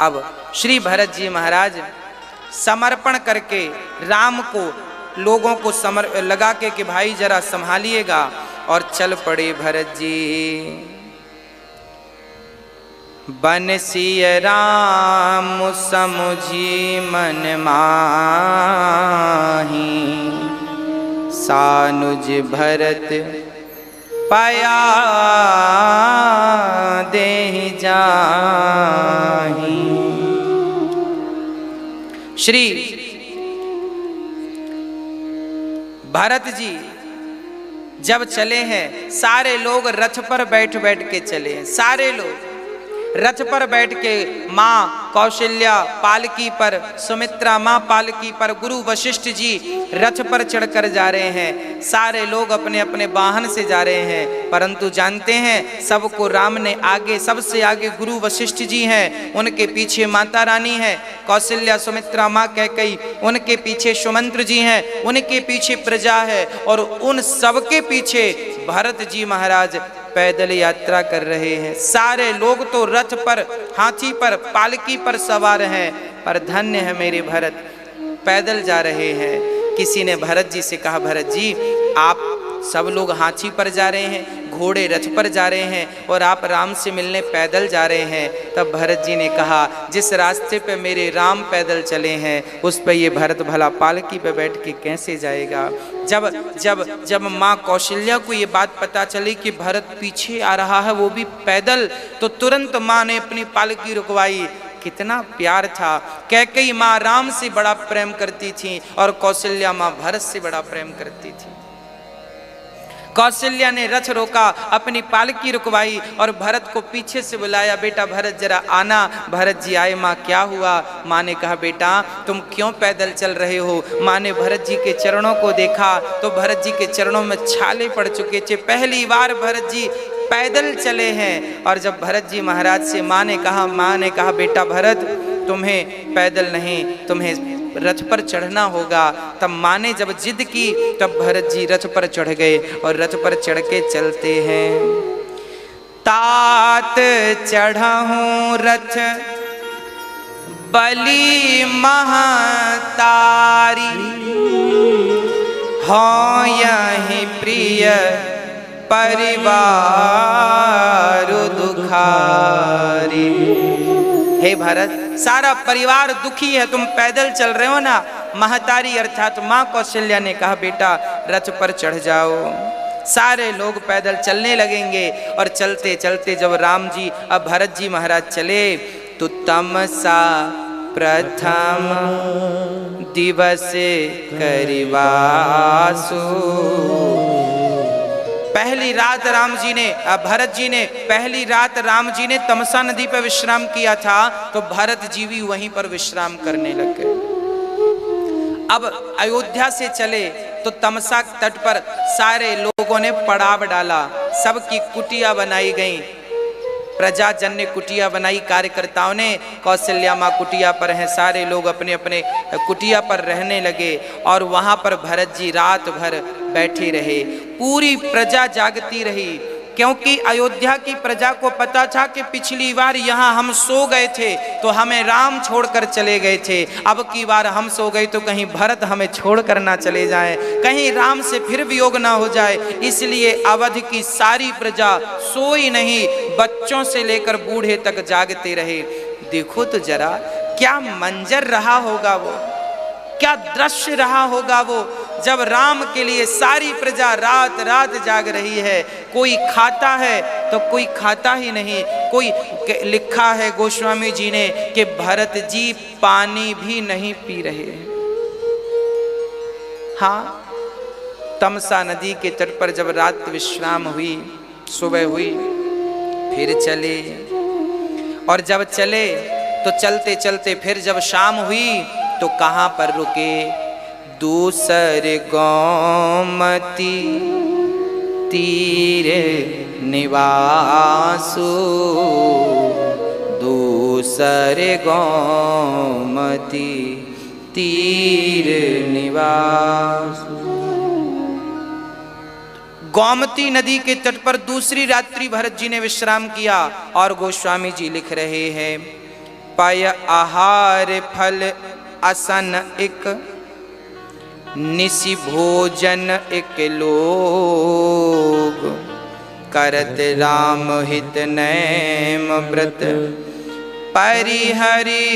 अब श्री भरत जी महाराज समर्पण करके राम को लोगों को लगा के कि भाई जरा संभालिएगा, और चल पड़े भरत जी। बनसिय राम समुझी मन माही, सानुज भरत पाया देहि जाहि। श्री भरत जी जब चले हैं, सारे लोग रथ पर बैठ बैठ के चले हैं, सारे लोग रथ पर बैठ के, माँ कौशल्या पालकी पर, सुमित्रा माँ पालकी पर, गुरु वशिष्ठ जी रथ पर चढ़कर जा रहे हैं। सारे लोग अपने अपने वाहन से जा रहे हैं, परंतु जानते हैं सबको राम ने आगे, सबसे आगे गुरु वशिष्ठ जी हैं, उनके पीछे माता रानी है कौशल्या, सुमित्रा माँ कैकेयी, उनके पीछे सुमंत्र जी हैं, उनके पीछे प्रजा है, और उन सबके पीछे भरत जी महाराज पैदल यात्रा कर रहे हैं। सारे लोग तो रथ पर, हाथी पर, पालकी पर सवार हैं, पर धन्य है मेरे भरत, पैदल जा रहे हैं। किसी ने भरत जी से कहा, भरत जी आप सब लोग हाथी पर जा रहे हैं, घोड़े रथ पर जा रहे हैं, और आप राम से मिलने पैदल जा रहे हैं। तब भरत जी ने कहा, जिस रास्ते पे मेरे राम पैदल चले हैं उस पे ये भरत भला पालकी पे बैठ के कैसे जाएगा। जब जब जब माँ कौशल्या को ये बात पता चली कि भरत पीछे आ रहा है वो भी पैदल, तो तुरंत माँ ने अपनी पालकी रुकवाई। कितना प्यार था। कैकेयी माँ राम से बड़ा प्रेम करती थी और कौशल्या माँ भरत से बड़ा प्रेम करती थी। कौशल्या ने रथ रोका, अपनी पालकी रुकवाई और भरत को पीछे से बुलाया, बेटा भरत जरा आना। भरत जी आए। माँ क्या हुआ? माँ ने कहा, बेटा तुम क्यों पैदल चल रहे हो? माँ ने भरत जी के चरणों को देखा तो भरत जी के चरणों में छाले पड़ चुके थे। पहली बार भरत जी पैदल चले हैं। और जब भरत जी महाराज से माँ ने कहा बेटा भरत तुम्हें पैदल नहीं, तुम्हें रथ पर चढ़ना होगा। तब माँ ने जब जिद की तब भरत जी रथ पर चढ़ गए और रथ पर चढ़ के चलते हैं। तात चढ़हूं रथ बलि महतारी, हो यही प्रिय परिवार दुखारी। हे भरत सारा परिवार दुखी है, तुम पैदल चल रहे हो ना। महतारी अर्थात माँ कौशल्या ने कहा, बेटा रथ पर चढ़ जाओ। सारे लोग पैदल चलने लगेंगे और चलते चलते जब राम जी अब भरत जी महाराज चले तो तमसा प्रथम दिवस करिवासु। पहली रात भरत जी ने पहली रात राम जी ने तमसा नदी पर विश्राम किया था, तो भरत जी भी वहीं पर विश्राम करने लग गए। अब अयोध्या से चले तो तमसा तट पर सारे लोगों ने पड़ाव डाला, सबकी कुटिया बनाई गई, प्रजाजन्य कुटिया बनाई कार्यकर्ताओं ने। कौशल्या माँ कुटिया पर हैं, सारे लोग अपने अपने कुटिया पर रहने लगे और वहां पर भरत जी रात भर बैठे रहे। पूरी प्रजा जागती रही, क्योंकि अयोध्या की प्रजा को पता था कि पिछली बार यहाँ हम सो गए थे तो हमें राम छोड़कर चले गए थे, अब की बार हम सो गए तो कहीं भरत हमें छोड़कर ना चले जाएं, कहीं राम से फिर वियोग ना हो जाए। इसलिए अवध की सारी प्रजा सोई नहीं, बच्चों से लेकर बूढ़े तक जागते रहे। देखो तो जरा क्या मंजर रहा होगा वो, क्या दृश्य रहा होगा वो, जब राम के लिए सारी प्रजा रात रात जाग रही है। कोई खाता है तो कोई खाता ही नहीं। कोई लिखा है गोस्वामी जी ने कि भरत जी पानी भी नहीं पी रहे हैं। हाँ, तमसा नदी के तट पर जब रात विश्राम हुई, सुबह हुई, फिर चले और जब चले तो चलते चलते फिर जब शाम हुई तो कहाँ पर रुके? दूसर गोमती तीर निवासु, दूसर गोमती तीर निवासु। गोमती नदी के तट पर दूसरी रात्रि भरत जी ने विश्राम किया और गोस्वामी जी लिख रहे हैं, पय आहार फल असन एक, निसि भोजन एक लोग, करत राम हित नैम व्रत, परिहरि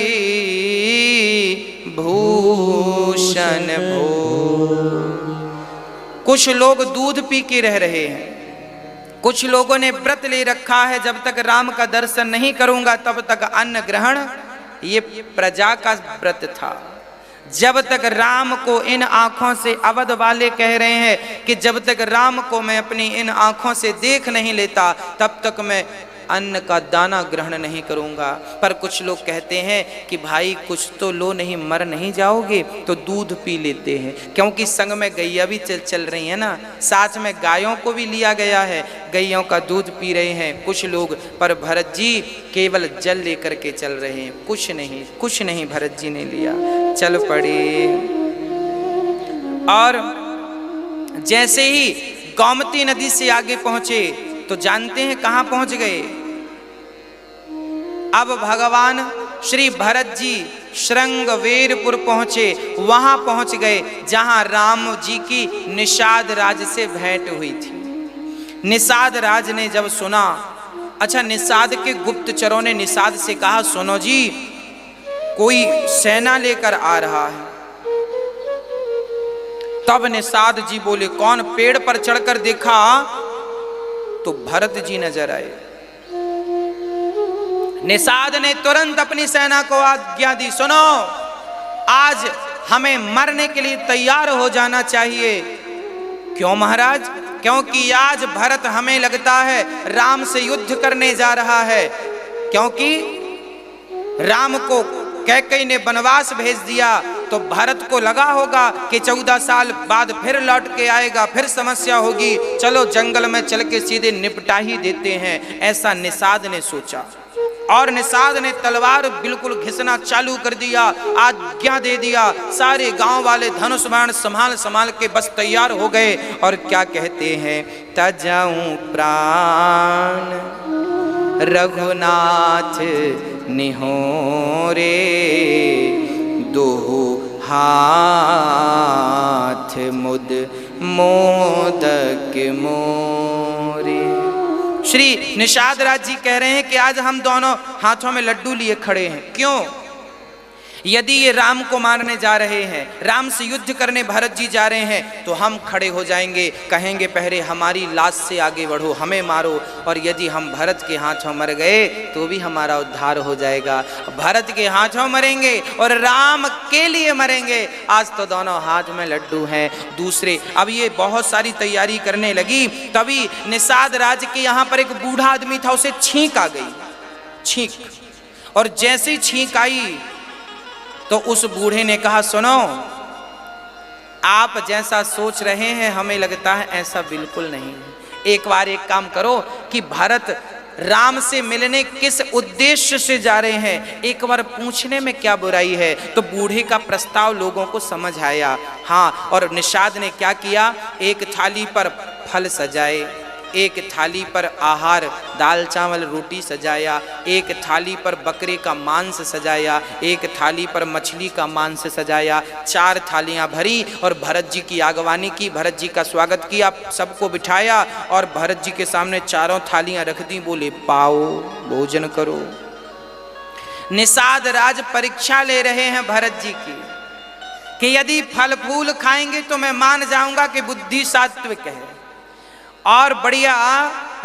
भूषण भोग। कुछ लोग दूध पी के रह रहे हैं, कुछ लोगों ने व्रत ले रखा है, जब तक राम का दर्शन नहीं करूंगा तब तक अन्न ग्रहण। ये प्रजा का व्रत था। जब तक राम को इन आंखों से, अवध वाले कह रहे हैं कि जब तक राम को मैं अपनी इन आंखों से देख नहीं लेता तब तक मैं अन्न का दाना ग्रहण नहीं करूंगा। पर कुछ लोग कहते हैं कि भाई कुछ तो लो, नहीं मर नहीं जाओगे, तो दूध पी लेते हैं, क्योंकि संग में गैया भी चल रही है ना, साथ में गायों को भी लिया गया है, गैयों का दूध पी रहे हैं कुछ लोग। पर भरत जी केवल जल लेकर के चल रहे हैं, कुछ नहीं भरत जी ने लिया, चल पड़े। और जैसे ही गोमती नदी से आगे पहुंचे तो जानते हैं कहां पहुंच गए। अब भगवान श्री भरत जी श्रृंगवेरपुर पहुंचे, वहां पहुंच गए जहां राम जी की निषाद राज से भेंट हुई थी। निषाद राज ने जब सुना, अच्छा निषाद के गुप्तचरों ने निषाद से कहा, सुनो जी कोई सेना लेकर आ रहा है। तब निषाद जी बोले, कौन? पेड़ पर चढ़कर देखा तो भरत जी नजर आए। निषाद ने तुरंत अपनी सेना को आज्ञा दी, सुनो आज हमें मरने के लिए तैयार हो जाना चाहिए। क्यों महाराज? क्योंकि आज भरत हमें लगता है राम से युद्ध करने जा रहा है, क्योंकि राम को कैकेयी ने वनवास भेज दिया तो भरत को लगा होगा कि 14 साल बाद फिर लौट के आएगा, फिर समस्या होगी, चलो जंगल में चल के सीधे निपटा ही देते हैं, ऐसा निषाद ने सोचा। और निषाद ने तलवार बिल्कुल घिसना चालू कर दिया, आज्ञा दे दिया। सारे गांव वाले धनुष बाण संभाल संभाल के बस तैयार हो गए। और क्या कहते हैं, तजाऊं प्राण रघुनाथ निहोरे, दोहु हाथ मुद मोदक मोरे। श्री निषाद राज जी कह रहे हैं कि आज हम दोनों हाथों में लड्डू लिए खड़े हैं। क्यों? यदि ये राम को मारने जा रहे हैं, राम से युद्ध करने भरत जी जा रहे हैं, तो हम खड़े हो जाएंगे, कहेंगे पहले हमारी लाश से आगे बढ़ो, हमें मारो। और यदि हम भरत के हाथों मर गए तो भी हमारा उद्धार हो जाएगा। भरत के हाथों मरेंगे और राम के लिए मरेंगे। आज तो दोनों हाथ में लड्डू हैं। दूसरे, अब ये बहुत सारी तैयारी करने लगी, तभी निषाद राज के यहाँ पर एक बूढ़ा आदमी था, उसे छींक आ गई, छींक। और जैसे ही छींक आई तो उस बूढ़े ने कहा, सुनो आप जैसा सोच रहे हैं हमें लगता है ऐसा बिल्कुल नहीं है। एक बार एक काम करो कि भरत राम से मिलने किस उद्देश्य से जा रहे हैं, एक बार पूछने में क्या बुराई है। तो बूढ़े का प्रस्ताव लोगों को समझ आया। हाँ, और निषाद ने क्या किया, एक थाली पर फल सजाए, एक थाली पर आहार दाल चावल रोटी सजाया, एक थाली पर बकरे का मांस सजाया, एक थाली पर मछली का मांस सजाया। 4 थालियां भरी और भरत जी की आगवानी की, भरत जी का स्वागत किया, सबको बिठाया और भरत जी के सामने 4 थालियां रख दी। बोले पाओ भोजन करो। निषाद राज परीक्षा ले रहे हैं भरत जी की कि यदि फल फूल खाएंगे तो मैं मान जाऊंगा कि बुद्धि सात्विक है, और बढ़िया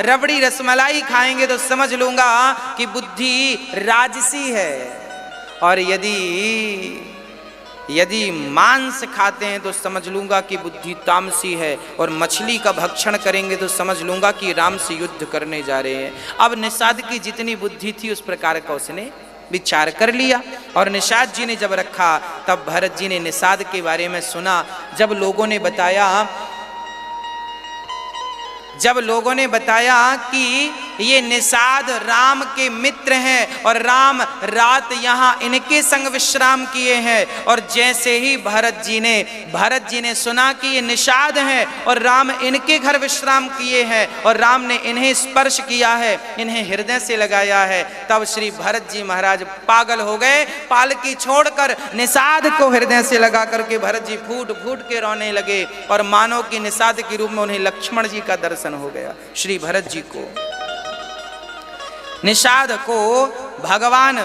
रबड़ी रसमलाई खाएंगे तो समझ लूंगा कि बुद्धि राजसी है, और यदि मांस खाते हैं तो समझ लूंगा कि बुद्धि तामसी है, और मछली का भक्षण करेंगे तो समझ लूंगा कि राम से युद्ध करने जा रहे हैं। अब निषाद की जितनी बुद्धि थी उस प्रकार का उसने विचार कर लिया। और निषाद जी ने जब रखा तब भरत जी ने निषाद के बारे में सुना। जब लोगों ने बताया कि ये निषाद राम के मित्र हैं और राम रात यहाँ इनके संग विश्राम किए हैं। और जैसे ही भरत जी ने सुना कि ये निषाद हैं और राम इनके घर विश्राम किए हैं और राम ने इन्हें स्पर्श किया है, इन्हें हृदय से लगाया है, तब श्री भरत जी महाराज पागल हो गए। पालकी छोड़कर निषाद को हृदय से लगा करके भरत जी फूट फूट के रोने लगे और मानो कि निषाद के रूप में उन्हें लक्ष्मण जी का दर्शन हो गया। श्री भरत जी को, निषाद को भगवान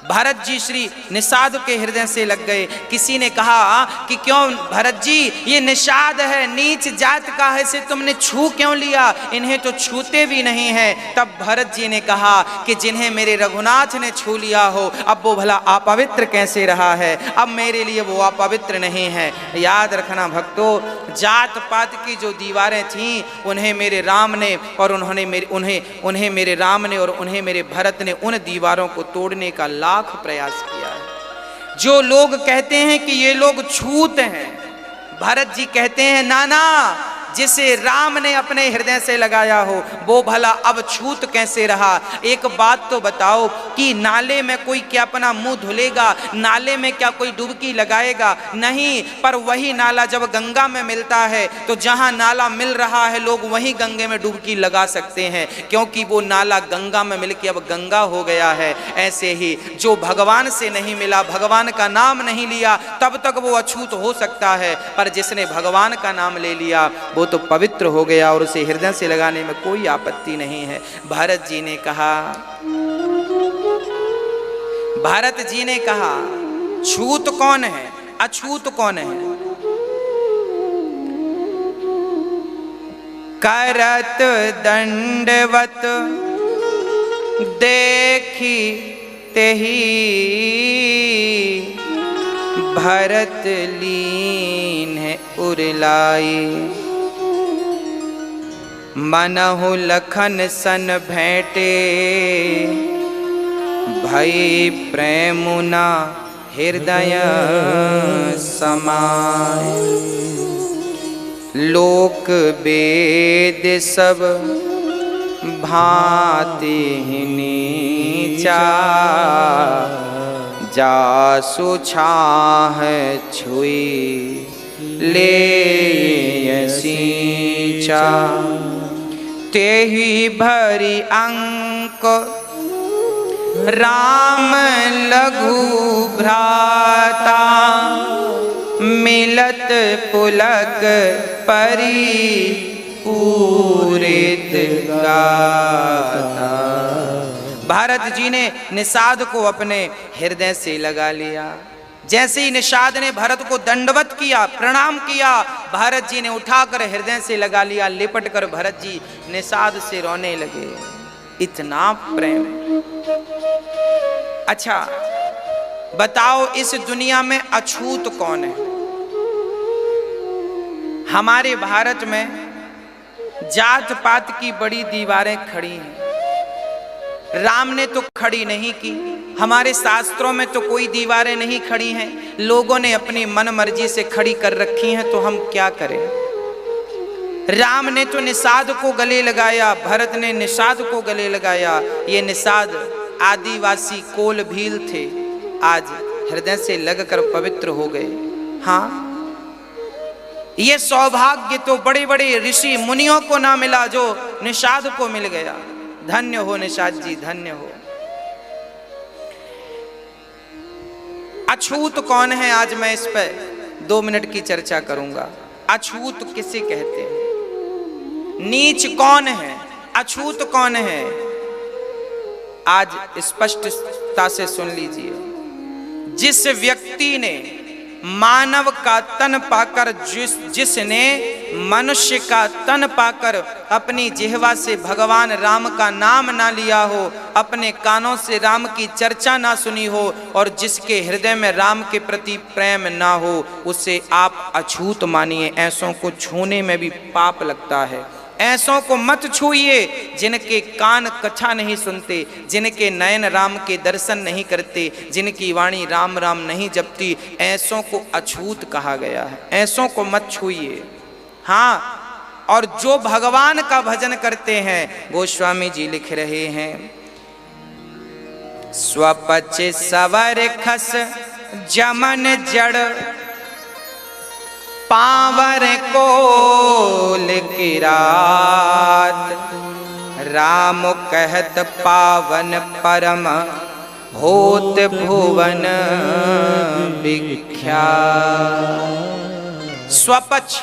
भरत जी श्री निषाद के हृदय से लग गए। किसी ने कहा कि क्यों भरत जी, ये निषाद है, नीच जात का है, इसे तुमने छू क्यों लिया, इन्हें तो छूते भी नहीं है। तब भरत जी ने कहा कि जिन्हें मेरे रघुनाथ ने छू लिया हो, अब वो भला अपवित्र कैसे रहा है, अब मेरे लिए वो अपवित्र नहीं है। याद रखना भक्तों, जात पात की जो दीवारें थीं उन्हें मेरे राम ने और उन्हें मेरे राम ने और उन्हें मेरे भरत ने उन दीवारों को तोड़ने का लाख प्रयास किया है। जो लोग कहते हैं कि ये लोग छूत हैं, भरत जी कहते हैं नाना, जिसे राम ने अपने हृदय से लगाया हो वो भला अब छूत कैसे रहा। एक बात तो बताओ कि नाले में कोई क्या अपना मुंह धुलेगा, नाले में क्या कोई डुबकी लगाएगा, नहीं। पर वही नाला जब गंगा में मिलता है तो जहां नाला मिल रहा है लोग वहीं गंगे में डुबकी लगा सकते हैं, क्योंकि वो नाला गंगा में मिलके अब गंगा हो गया है। ऐसे ही जो भगवान से नहीं मिला, भगवान का नाम नहीं लिया, तब तक वो अछूत हो सकता है, पर जिसने भगवान का नाम ले लिया वो तो पवित्र हो गया और उसे हृदय से लगाने में कोई आपत्ति नहीं है। भरत जी ने कहा छूत कौन है, अछूत कौन है। करत दंडवत देखी तेही, भरत लीन है उरलाई। मनहु लखन सन भेंटे, भई प्रेमुना हृदय समाय। लोक वेद सब भांति नीचा, जासु छाह छुई ले सींचा। तेहि भरी अंक राम लघु भ्राता, मिलत पुलक परी पूरित गाता। भरत जी ने निषाद को अपने हृदय से लगा लिया। जैसे ही निषाद ने भरत को दंडवत किया, प्रणाम किया, भरत जी ने उठाकर हृदय से लगा लिया। लिपट कर भरत जी निषाद से रोने लगे। इतना प्रेम। अच्छा बताओ, इस दुनिया में अछूत कौन है। हमारे भारत में जात पात की बड़ी दीवारें खड़ी हैं, राम ने तो खड़ी नहीं की। हमारे शास्त्रों में तो कोई दीवारें नहीं खड़ी हैं, लोगों ने अपनी मन मर्जी से खड़ी कर रखी हैं, तो हम क्या करें। राम ने तो निषाद को गले लगाया, भरत ने निषाद को गले लगाया। ये निषाद आदिवासी कोल भील थे, आज हृदय से लगकर पवित्र हो गए। हाँ, ये सौभाग्य तो बड़े बड़े ऋषि मुनियों को ना मिला जो निषाद को मिल गया। धन्य हो निषाद जी, धन्य हो। अछूत कौन है, आज मैं इस पर 2 मिनट की चर्चा करूंगा। अछूत किसे कहते हैं, नीच कौन है, अछूत कौन है, आज स्पष्टता से सुन लीजिए। जिस व्यक्ति ने मानव का तन पाकर, जिसने मनुष्य का तन पाकर अपनी जिह्वा से भगवान राम का नाम ना लिया हो, अपने कानों से राम की चर्चा ना सुनी हो और जिसके हृदय में राम के प्रति प्रेम ना हो, उसे आप अछूत मानिए। ऐसों को छूने में भी पाप लगता है। ऐसों को मत छूइए जिनके कान कथा नहीं सुनते, जिनके नयन राम के दर्शन नहीं करते, जिनकी वाणी राम राम नहीं जपती। ऐसों को अछूत कहा गया है, ऐसों को मत छूइए। हाँ, और जो भगवान का भजन करते हैं, गोस्वामी जी लिख रहे हैं, स्वपच सवर खस जमन जड़, पावर कोल किरात, राम कहत पावन परम, होत भुवन विख्यात। स्वपच